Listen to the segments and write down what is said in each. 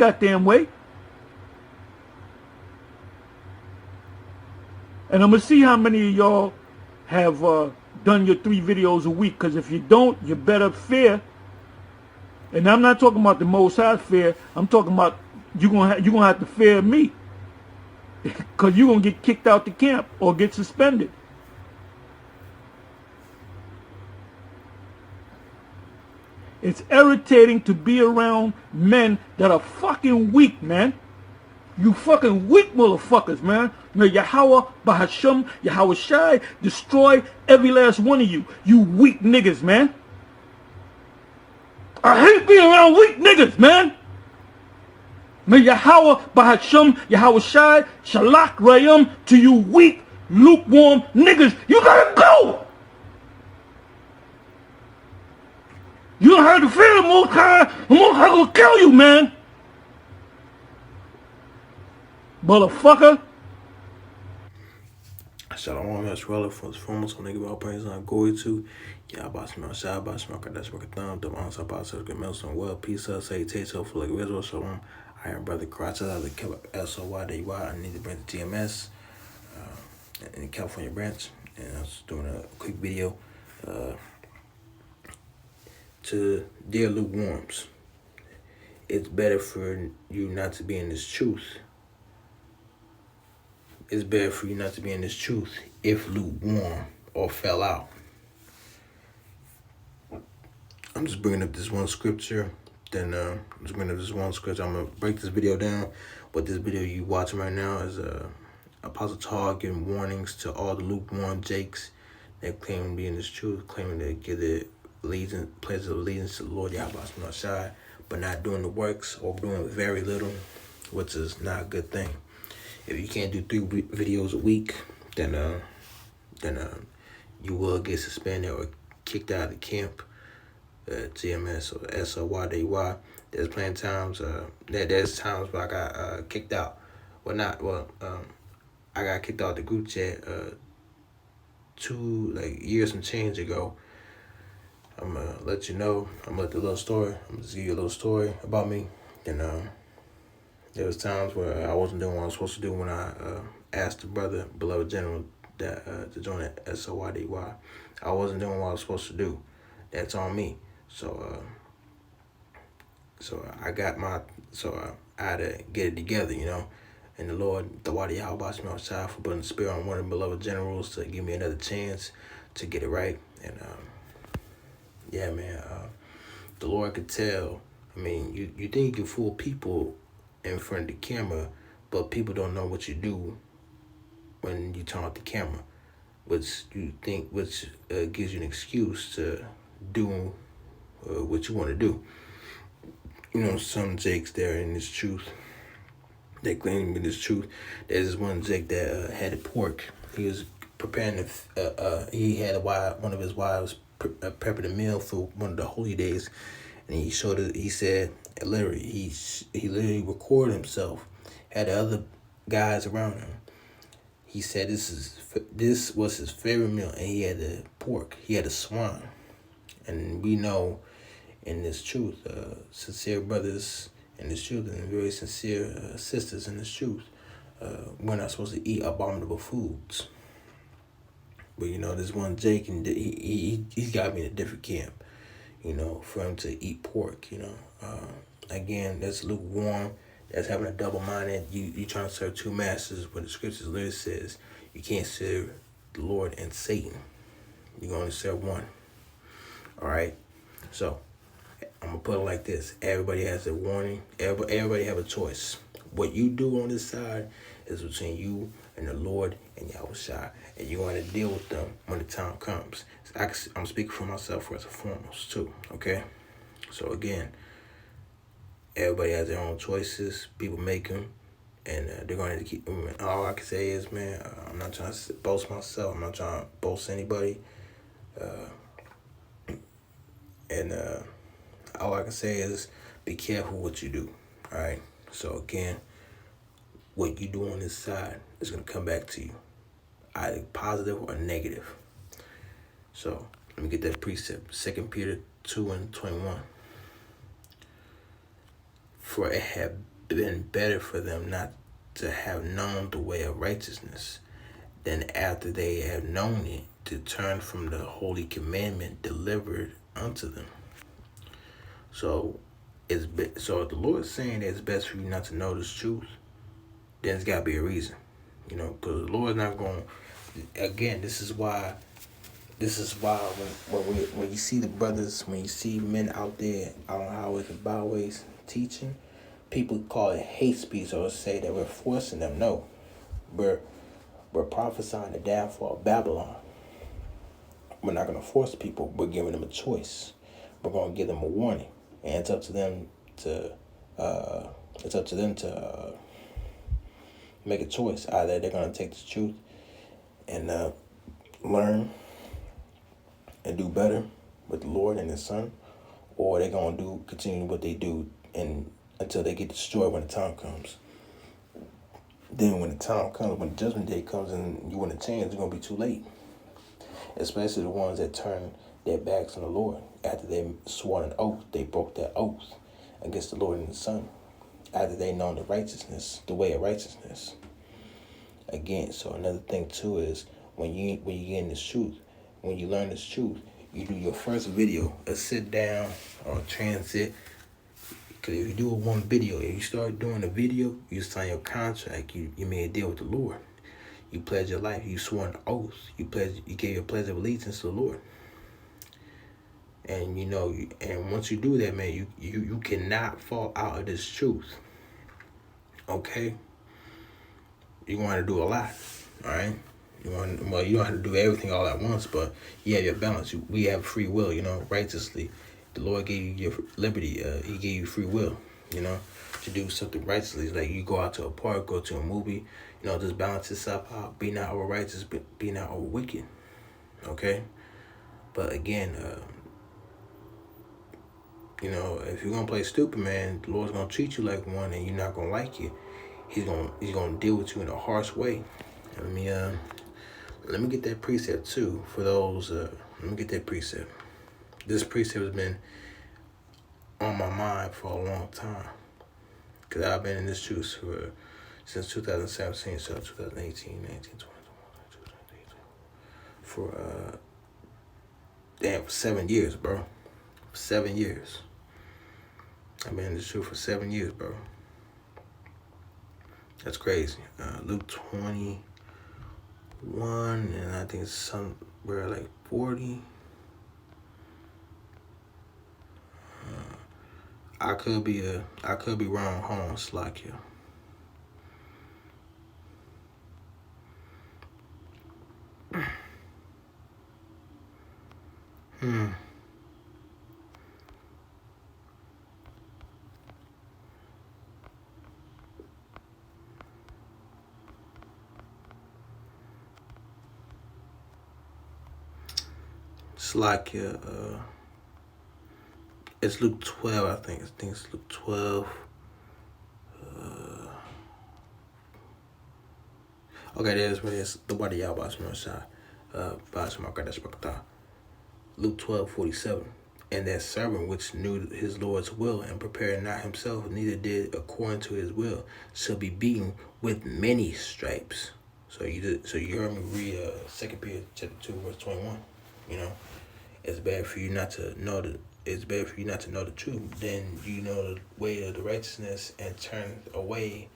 that damn way. And I'm going to see how many of y'all have done your 3 videos a week. Because if you don't, you better fear. And I'm not talking about the Most High fear. I'm talking about you're gonna have to fear me. Because you're going to get kicked out the camp or get suspended. It's irritating to be around men that are fucking weak, man. You fucking weak motherfuckers, man. May Yahweh, Bahasham, Yahweh Shai destroy every last one of you. You weak niggas, man. I hate being around weak niggas, man. May Yahweh, Bahasham, Yahweh Shai, Shalak Rayam to you weak, lukewarm niggas. You gotta go. You don't have to fear the Most High. The Most High gonna kill you, man. Motherfucker. Shalom, that's relevant for the foremost on nigga about praise on going to. Yeah, about smell, shy about smell, that's work a thumb, the ones about to get melts on well, peace, say, taste, for like Israel, shalom. I am Brother Crotch, I have the SOYDY. I need to bring the GMS in the California branch, and I was doing a quick video to dear lukewarms. It's better for you not to be in this truth. It's better for you not to be in this truth if lukewarm or fell out. I'm just bringing up this one scripture. Then I'm just bringing up this one scripture. I'm going to break this video down. But this video you watching right now is Apostle Tar giving warnings to all the lukewarm jakes that claim to be in this truth, claiming to give the pledge of allegiance to the Lord Yahweh Shai, but not doing the works or doing very little, which is not a good thing. If you can't do 3 videos a week, then you will get suspended or kicked out of the camp, GMS or SOYDY. There's plenty of times. There's times where I got kicked out. I got kicked out the group chat 2 years and change ago. I'm gonna let you know. I'm gonna let the little story. I'm gonna give you a little story about me. And there was times where I wasn't doing what I was supposed to do when I asked the brother, beloved general, that to join the SOYDY. I wasn't doing what I was supposed to do. That's on me. So I had to get it together, you know. And the Lord, the Wadi Yahweh Shai, for putting the spirit on one of the beloved generals to give me another chance to get it right. And yeah, man, the Lord could tell. I mean, you think you can fool people in front of the camera, but people don't know what you do when you turn off the camera, which gives you an excuse to do what you want to do. You know, some jakes there in this truth, they claim in this truth. There's this one jake that had a pork. He was preparing he had one of his wives prepping a meal for one of the holy days, and he showed it. He said, literally, he literally recorded himself, had the other guys around him. He said this was his favorite meal, and he had the pork. He had a swan, and we know in this truth, sincere brothers in this truth, and very sincere sisters in this truth, we're not supposed to eat abominable foods. But you know, this one Jake, and he's got me in a different camp. You know, for him to eat pork. You know, again, that's lukewarm. That's having a double-minded. You trying to serve 2 masters, but the scriptures literally says you can't serve the Lord and Satan. You can only serve one. All right, so I'm gonna put it like this: everybody has a warning. Everybody have a choice. What you do on this side is between you and the Lord and Yahweh Shai, and you're going to deal with them when the time comes. I'm speaking for myself first and foremost too. Okay, so again, everybody has their own choices. People make them, and they're going to keep them. All I can say is, man, I'm not trying to boast myself. I'm not trying to boast anybody. All I can say is be careful what you do. All right. So again, what you do on this side is going to come back to you, either positive or negative. So let me get that precept. 2 Peter 2:21. For it had been better for them not to have known the way of righteousness than after they have known it to turn from the holy commandment delivered unto them. So so if the Lord is saying that it's best for you not to know this truth, then it's got to be a reason, because the Lord's not going. Again, this is why when you see the brothers, when you see men out there out on highways and byways teaching, people call it hate speech or say that we're forcing them. No, we're prophesying the downfall of Babylon. We're not going to force people. We're giving them a choice. We're going to give them a warning, and it's up to them to make a choice. Either they're going to take the truth and learn and do better with the Lord and His Son, or they're going to continue what they do until they get destroyed when the time comes. Then when the time comes, when the judgment day comes and you want to change, it's going to be too late. Especially the ones that turn their backs on the Lord. After they swore an oath, they broke that oath against the Lord and the Son. After they know the righteousness, the way of righteousness. Again, so another thing too is when you get in this truth, when you learn this truth, you do your first video, a sit down or transit. Because if you do one video, if you start doing a video, you sign your contract, you made a deal with the Lord. You pledge your life, you swore an oath, you gave your pledge of allegiance to the Lord. And and once you do that, man, you cannot fall out of this truth. Okay? You're going to have to do a lot, all right? You don't have to do everything all at once, but you have your balance. We have free will, righteously. The Lord gave you your liberty. He gave you free will, to do something righteously. Like you go out to a park, go to a movie, just balance yourself out. Be not over righteous, but be not over wicked, okay? But again, if you're going to play stupid, man, the Lord's going to treat you like one and you're not going to like it. He's gonna deal with you in a harsh way. Let me get that precept too for those. Let me get that precept. This precept has been on my mind for a long time because I've been in this truth since 2017, so 2018, 19, 20, 21, 22, for 7 years, bro. 7 years. I've been in this truth for 7 years, bro. That's crazy. Luke 21, and I think it's somewhere like 40. I could be wrong. Hold on, Slakia. Slakia, it's Luke 12, I think. It's Luke 12. Okay, there's where it's the body y'all about to shot. Luke 12:47. And that servant which knew his Lord's will and prepared not himself, neither did according to his will, shall be beaten with many stripes. So you heard me read 2 Peter chapter 2, verse 21. It's bad for you not to know the truth. Then you know the way of the righteousness and turn away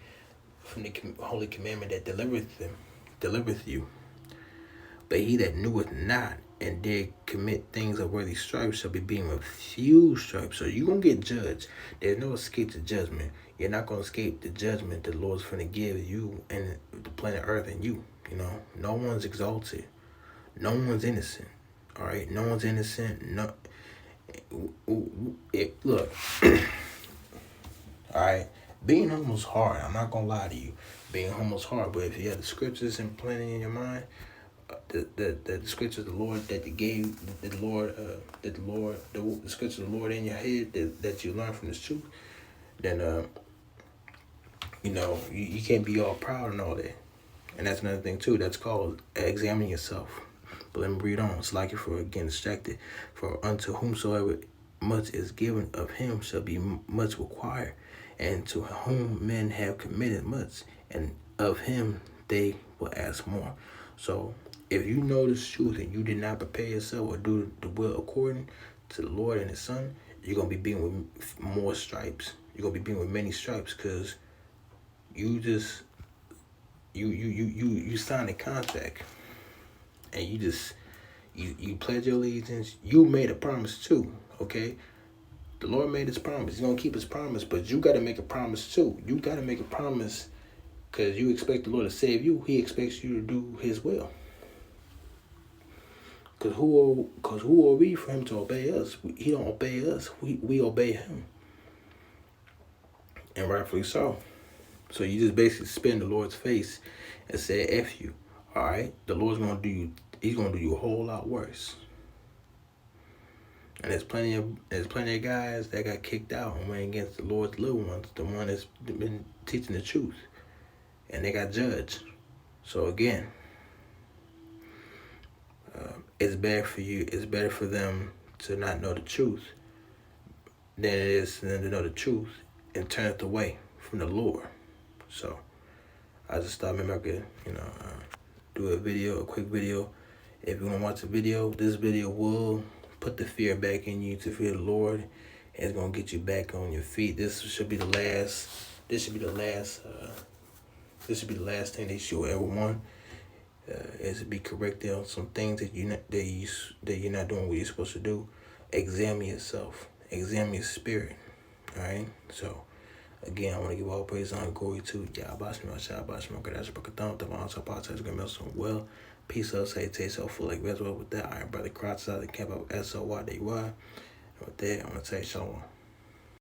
from the holy commandment that delivereth you. But he that kneweth not and did commit things of worthy stripes shall be beaten with few stripes. So you're going to get judged. There's no escape to judgment. You're not going to escape the judgment the Lord's going to give you and the planet Earth and you. No one's exalted. No one's innocent. All right? No one's innocent. No. Look. All right? Being homo's hard. I'm not going to lie to you. Being homo's hard. But if you have the scriptures and plenty in your mind, the scriptures of the Lord that they gave, the scriptures of the Lord in your head that you learn from this truth, then you can't be all proud and all that. And that's another thing too. That's called examining yourself. But let me read on. It's like it for again distracted. For unto whomsoever much is given of him shall be much required, and to whom men have committed much, and of him they will ask more. So if you know this truth and you did not prepare yourself or do the will according to the Lord and his son, you're going to be beaten with more stripes. You're going to be beaten with many stripes, because you just, you signed a contract, and you pledge your allegiance. You made a promise too, okay? The Lord made his promise. He's going to keep his promise, but you got to make a promise too. You got to make a promise, because you expect the Lord to save you. He expects you to do his will. Because who are we for him to obey us? He don't obey us. We obey him. And rightfully so. So you just basically spit in the Lord's face and say, F you. All right? The Lord's going to do you, he's going to do you a whole lot worse. And there's plenty of guys that got kicked out and went against the Lord's little ones, the one that's been teaching the truth. And they got judged. So again, it's bad for you. It's better for them to not know the truth than it is for them to know the truth and turn it away from the Lord. So I just thought maybe I could, do a quick video. If you want to watch the video, this video will put the fear back in you to fear the Lord. And it's gonna get you back on your feet. This should be the last. This should be the last thing that you'll ever want. Is to be corrected on some things that you're not doing what you're supposed to do. Examine yourself. Examine your spirit. All right. So again, I want to give all praise and glory to Yahweh well. Peace out, say taste so full like Reswell with that. Iron brother Kratz out the camp of SOYDY. And with that, I'm gonna say shalom.